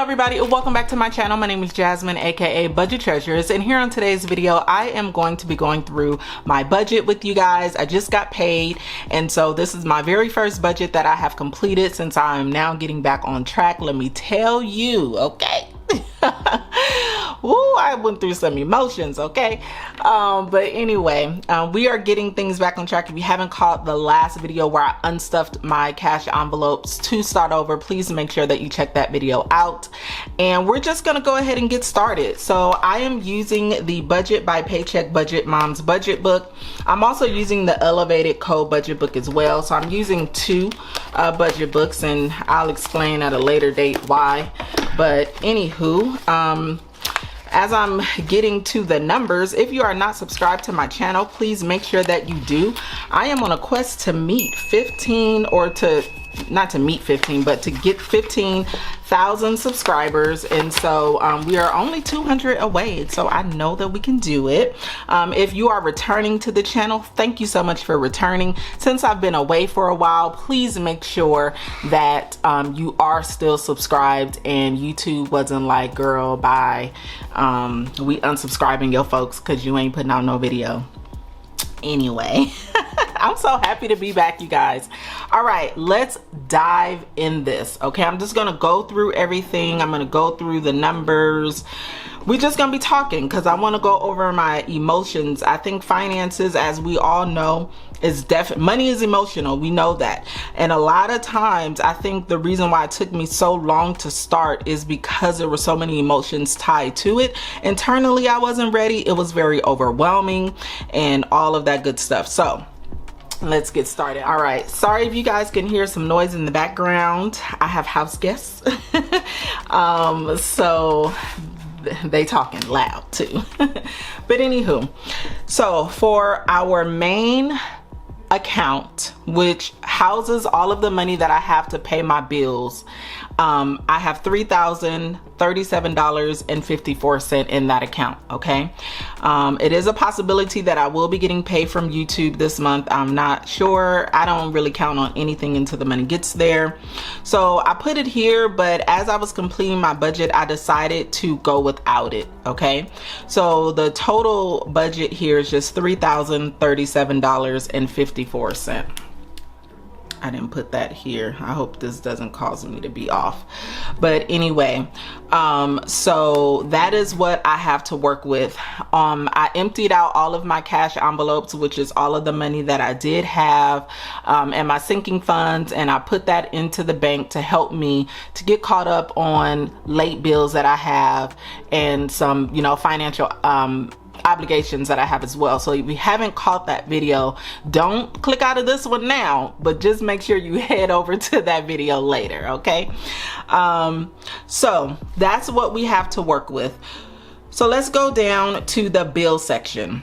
everybody, and welcome back to my channel. My name is Jasmine, aka Budget Treasures, and here on today's video I am going to be going through my budget with you guys. I just got paid, and so this is my very first budget that I have completed since I am now getting back on track. Let me tell you, okay. Ooh, I went through some emotions, okay? But anyway, we are getting things back on track. If you haven't caught the last video where I unstuffed my cash envelopes to start over, please make sure that you check that video out. And we're just gonna go ahead and get started. So I am using the Budget by Paycheck Budget Mom's Budget Book. I'm also using the Elevated Code Budget Book as well. So I'm using two budget books, and I'll explain at a later date why. But anywho, as I'm getting to the numbers, if you are not subscribed to my channel, please make sure that you do. I am on a quest to meet 15, or to not to meet 15, but to get 15,000 subscribers, and so we are only 200 away, so I know that we can do it. If you are returning to the channel, thank you so much for returning. Since I've been away for a while, please make sure that you are still subscribed and YouTube wasn't like, girl, bye, we unsubscribing your folks because you ain't putting out no video. Anyway, I'm so happy to be back, you guys. All right, let's dive in this. Okay, I'm just gonna go through everything. I'm gonna go through the numbers. We're just gonna be talking because I want to go over my emotions. I think finances, as we all know, is definitely, money is emotional. We know that. And a lot of times, I think the reason why it took me so long to start is because there were so many emotions tied to it. Internally, I wasn't ready. It was very overwhelming and all of that good stuff. So let's get started. All right, sorry if you guys can hear some noise in the background. I have house guests. So they talking loud too. But anywho, so for our main account, which houses all of the money that I have to pay my bills, I have $3,037.54 in that account. Okay, it is a possibility that I will be getting paid from YouTube this month. I'm not sure. I don't really count on anything until the money gets there, so I put it here. But as I was completing my budget, I decided to go without it. Okay, so the total budget here is just $3,037.54. I didn't put that here. I hope this doesn't cause me to be off. But anyway, so that is what I have to work with. I emptied out all of my cash envelopes, which is all of the money that I did have, and my sinking funds, and I put that into the bank to help me to get caught up on late bills that I have and some, you know, financial obligations that I have as well. So if you haven't caught that video, don't click out of this one now, but just make sure you head over to that video later. Okay, so that's what we have to work with. So let's go down to the bill section.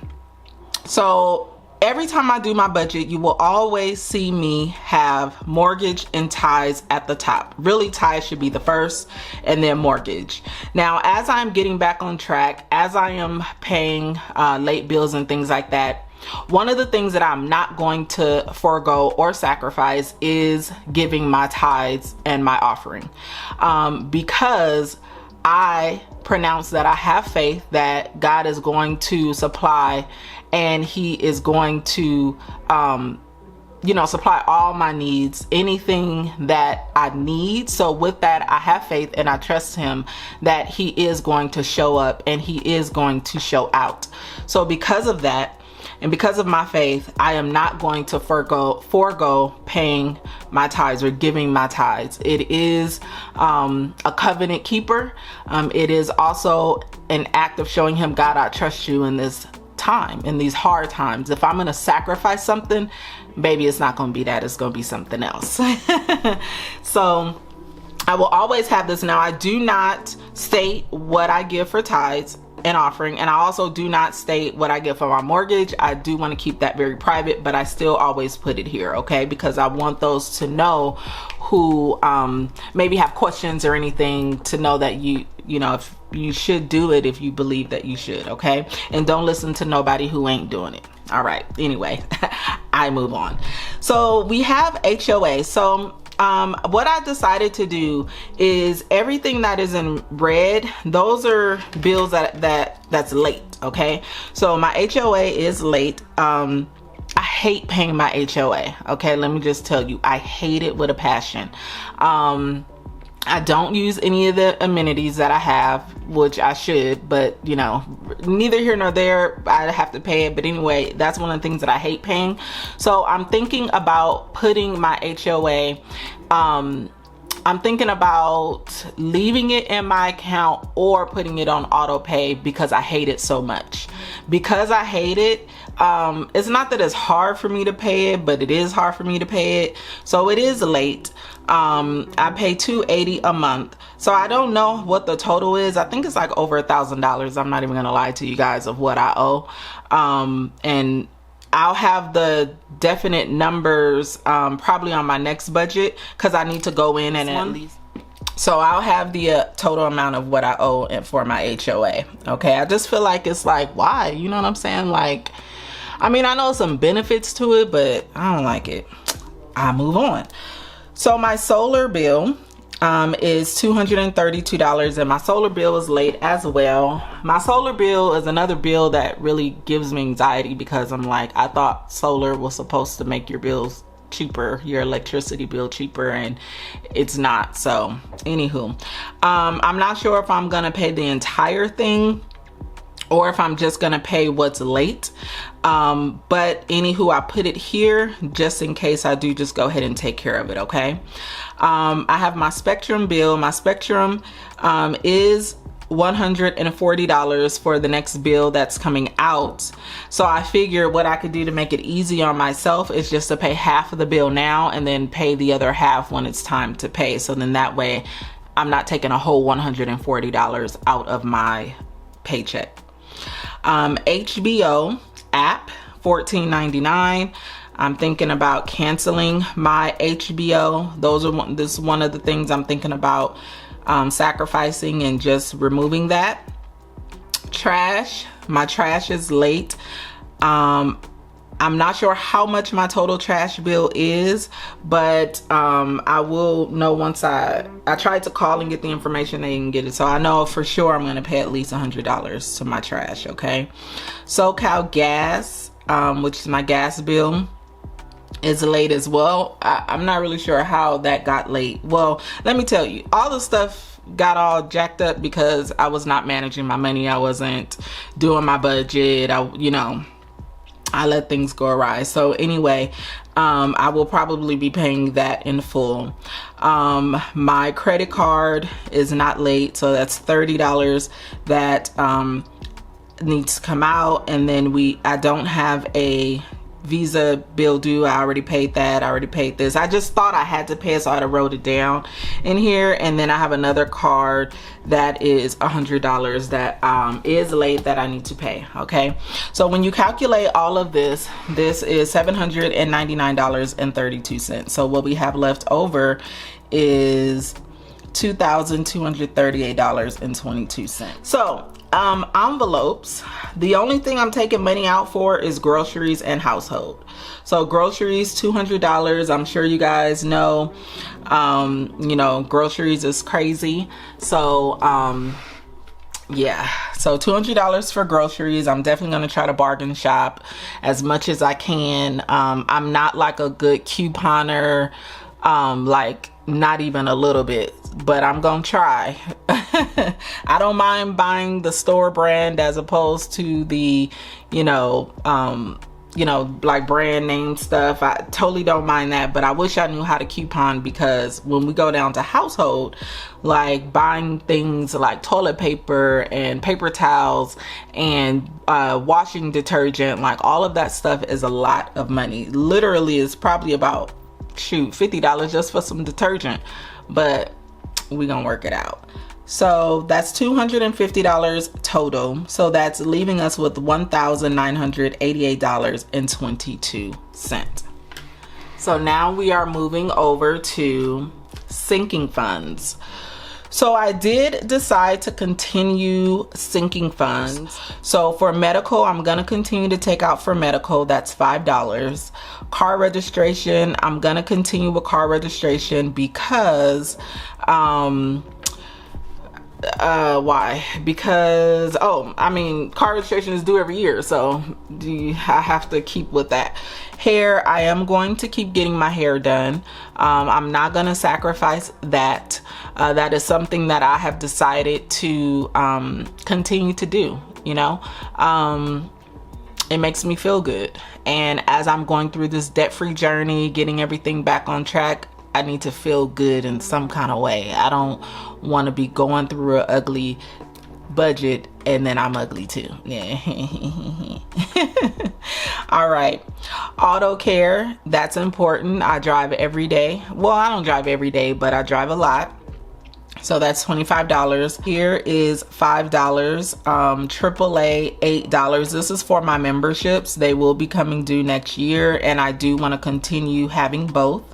So every time I do my budget, you will always see me have mortgage and tithes at the top. Really, tithes should be the first, and then mortgage. Now, as I'm getting back on track, as I am paying late bills and things like that, one of the things that I'm not going to forego or sacrifice is giving my tithes and my offering, because I pronounce that I have faith that God is going to supply, and he is going to you know, supply all my needs, anything that I need. So with that, I have faith and I trust him that he is going to show up and he is going to show out. So because of that, and because of my faith, I am not going to forego paying my tithes or giving my tithes. It is a covenant keeper. It is also an act of showing him, God, I trust you in this time, in these hard times. If I'm going to sacrifice something, baby, it's not going to be that. It's going to be something else. So I will always have this. Now, I do not state what I give for tithes and offering, and I also do not state what I get for my mortgage. I do want to keep that very private, but I still always put it here, okay, because I want those to know who maybe have questions or anything, to know that you know, if you should do it if you believe that you should, okay? And don't listen to nobody who ain't doing it. All right, anyway, I move on. So we have HOA. So what I decided to do is everything that is in red, those are bills that's late. Okay, so my HOA is late. I hate paying my HOA. Okay, let me just tell you, I hate it with a passion. I don't use any of the amenities that I have, which I should, but you know, neither here nor there. I have to pay it. But anyway, that's one of the things that I hate paying. So I'm thinking about putting my HOA, I'm thinking about leaving it in my account or putting it on auto pay because I hate it so much. Because I hate it, it's not that it's hard for me to pay it, but it is hard for me to pay it. So it is late. I pay $280 a month. So I don't know what the total is. I think it's like over $1,000. I'm not even gonna lie to you guys of what I owe. And I'll have the definite numbers probably on my next budget because I need to go in and at least. So I'll have the total amount of what I owe for my HOA. Okay, I just feel like it's like, why? You know what I'm saying? Like, I mean, I know some benefits to it, but I don't like it. I move on. So my solar bill is $232, and my solar bill is late as well. My solar bill is another bill that really gives me anxiety because I'm like, I thought solar was supposed to make your bills cheaper, your electricity bill cheaper, and it's not. So anywho, I'm not sure if I'm gonna pay the entire thing or if I'm just gonna pay what's late. But anywho, I put it here just in case I do just go ahead and take care of it, okay? I have my Spectrum bill. My Spectrum is $140 for the next bill that's coming out. So I figured what I could do to make it easy on myself is just to pay half of the bill now and then pay the other half when it's time to pay. So then that way I'm not taking a whole $140 out of my paycheck. HBO app, $14.99. I'm thinking about canceling my HBO. This is one of the things I'm thinking about sacrificing and just removing that. Trash, my trash is late. I'm not sure how much my total trash bill is, but I will know once I tried to call and get the information, they didn't get it. So I know for sure I'm gonna pay at least $100 to my trash, okay? SoCal gas, which is my gas bill, is late as well. I'm not really sure how that got late. Well, let me tell you, all the stuff got all jacked up because I was not managing my money. I wasn't doing my budget. I let things go awry. So anyway, I will probably be paying that in full. My credit card is not late, so that's $30 that needs to come out. And then I don't have a Visa bill due. I already paid that. I already paid this. I just thought I had to pay it, so I wrote it down in here. And then I have another card that is $100 that is late that I need to pay. Okay, so when you calculate all of this is $799.32. So what we have left over is $2,238.22. So envelopes, the only thing I'm taking money out for is groceries and household. So groceries, $200. I'm sure you guys know, groceries is crazy. So yeah, so $200 for groceries. I'm definitely gonna try to bargain shop as much as I can. I'm not like a good couponer, like not even a little bit, but I'm gonna try. I don't mind buying the store brand as opposed to the like brand name stuff. I totally don't mind that, but I wish I knew how to coupon, because when we go down to household, like buying things like toilet paper and paper towels and washing detergent, like all of that stuff is a lot of money. Literally, it's probably about $50 just for some detergent, but we gonna work it out. So that's $250 total. So that's leaving us with $1,988.22. So now we are moving over to sinking funds. So I did decide to continue sinking funds. So for medical, I'm gonna continue to take out for medical. That's $5. Car registration, I'm gonna continue with car registration because why? Because car registration is due every year, so I have to keep with that. Hair, I am going to keep getting my hair done. I'm not gonna sacrifice that. That is something that I have decided to continue to do, you know. It makes me feel good, and as I'm going through this debt-free journey, getting everything back on track, I need to feel good in some kind of way. I don't want to be going through an ugly budget and then I'm ugly too. Yeah. All right. Auto care, that's important. I drive every day. Well, I don't drive every day, but I drive a lot. So that's $25. Here is $5. AAA, $8. This is for my memberships. They will be coming due next year, and I do want to continue having both.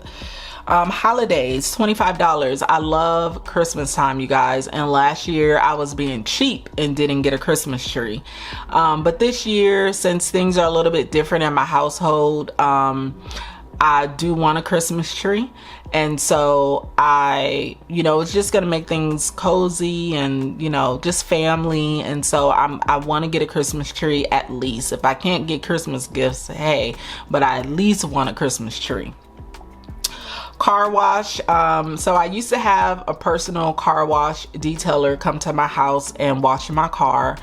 Holidays, $25. I love Christmas time, you guys, and last year I was being cheap and didn't get a Christmas tree, but this year, since things are a little bit different in my household, I do want a Christmas tree, and so it's just gonna make things cozy and just family, and so I want to get a Christmas tree at least. If I can't get Christmas gifts, hey, but I at least want a Christmas tree. Car wash, so I used to have a personal car wash detailer come to my house and wash my car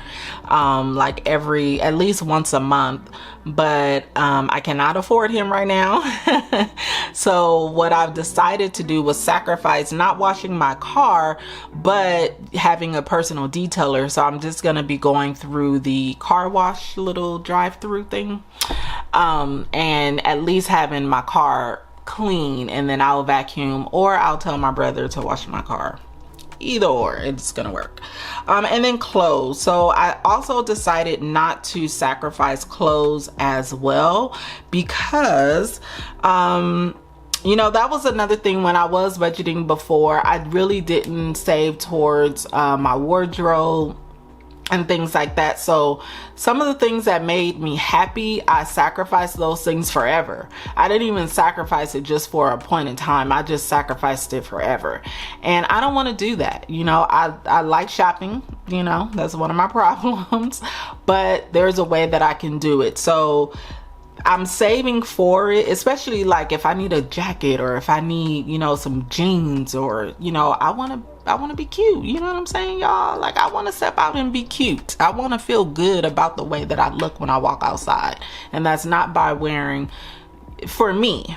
like at least once a month, but I cannot afford him right now. So what I've decided to do was sacrifice not washing my car, but having a personal detailer. So I'm just gonna be going through the car wash little drive-through thing, and at least having my car clean, and then I'll vacuum, or I'll tell my brother to wash my car. Either or, it's gonna work. And then clothes. So I also decided not to sacrifice clothes as well, because that was another thing when I was budgeting before. I really didn't save towards my wardrobe and things like that. So some of the things that made me happy, I sacrificed those things forever. I didn't even sacrifice it just for a point in time. I just sacrificed it forever. And I don't want to do that. I like shopping, that's one of my problems, but there's a way that I can do it. So I'm saving for it, especially like if I need a jacket, or if I need, some jeans, or, I want to be cute. You know what I'm saying, y'all? Like, I want to step out and be cute. I want to feel good about the way that I look when I walk outside. And that's not by wearing, for me,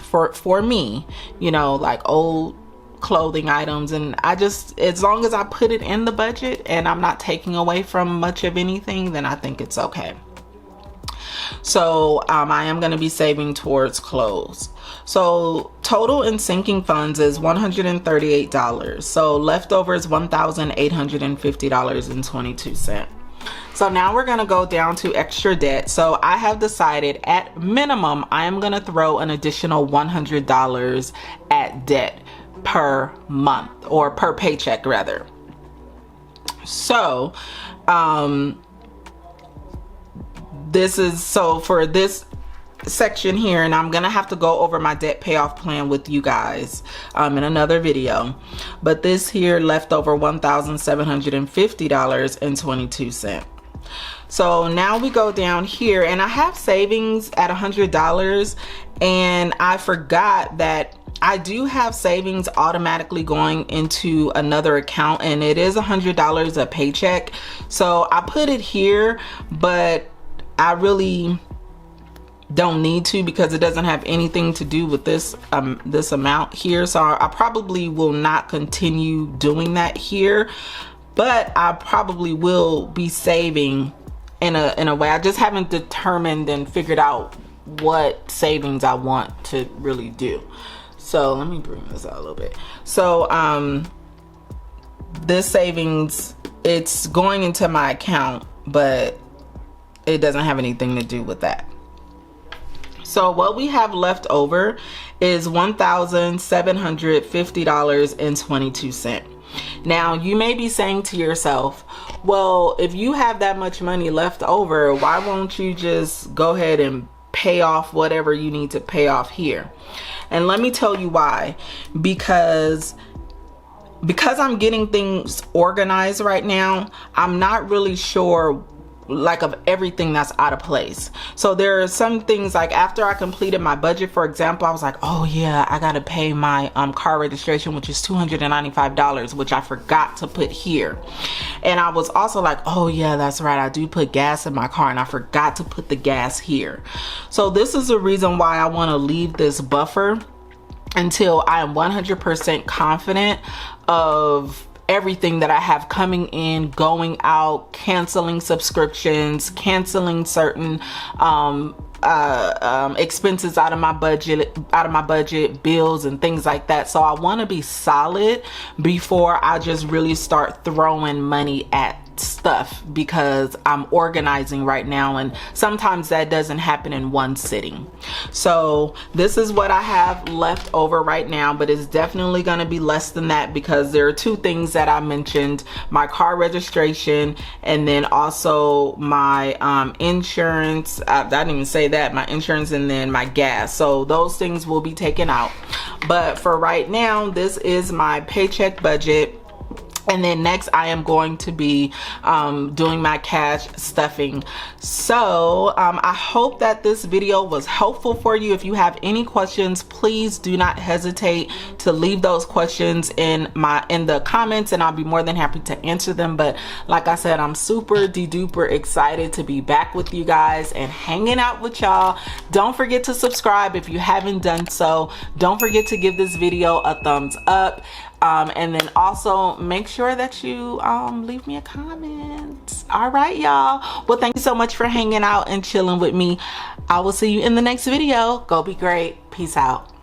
like old clothing items. And as long as I put it in the budget and I'm not taking away from much of anything, then I think it's okay. So I am going to be saving towards clothes. So total in sinking funds is $138. So leftover is $1,850.22. So now we're going to go down to extra debt. So I have decided at minimum, I am going to throw an additional $100 at debt per month, or per paycheck rather. So, for this section here, and I'm gonna have to go over my debt payoff plan with you guys in another video, but this here left over $1,750.22. So now we go down here, and I have savings at $100, and I forgot that I do have savings automatically going into another account, and it is $100 a paycheck. So I put it here, but I really don't need to, because it doesn't have anything to do with this amount here. So I probably will not continue doing that here, but I probably will be saving in a way. I just haven't determined and figured out what savings I want to really do. So let me bring this out a little bit. So this savings, it's going into my account, but it doesn't have anything to do with that. So what we have left over is $1,750.22. Now, you may be saying to yourself, well, if you have that much money left over, why won't you just go ahead and pay off whatever you need to pay off here? And let me tell you why. Because I'm getting things organized right now, I'm not really sure like of everything that's out of place. So there are some things, like after I completed my budget, for example, I was like, oh yeah, I gotta pay my car registration, which is $295, which I forgot to put here. And I was also like, oh yeah, that's right, I do put gas in my car and I forgot to put the gas here. So this is the reason why I want to leave this buffer until I am 100% confident of everything that I have coming in, going out, canceling subscriptions, canceling certain expenses out of my budget, bills and things like that. So I want to be solid before I just really start throwing money at stuff, because I'm organizing right now, and sometimes that doesn't happen in one sitting. So this is what I have left over right now, but it's definitely going to be less than that, because there are two things that I mentioned: my car registration, and then also my insurance. I didn't even say that, my insurance, and then my gas. So those things will be taken out. But for right now, this is my paycheck budget. And then next I am going to be doing my cash stuffing. So I hope that this video was helpful for you. If you have any questions, please do not hesitate to leave those questions in the comments, and I'll be more than happy to answer them. But like I said, I'm super duper excited to be back with you guys and hanging out with y'all. Don't forget to subscribe if you haven't done so. Don't forget to give this video a thumbs up. And then also make sure that you leave me a comment. All right, y'all. Well, thank you so much for hanging out and chilling with me. I will see you in the next video. Go be great. Peace out.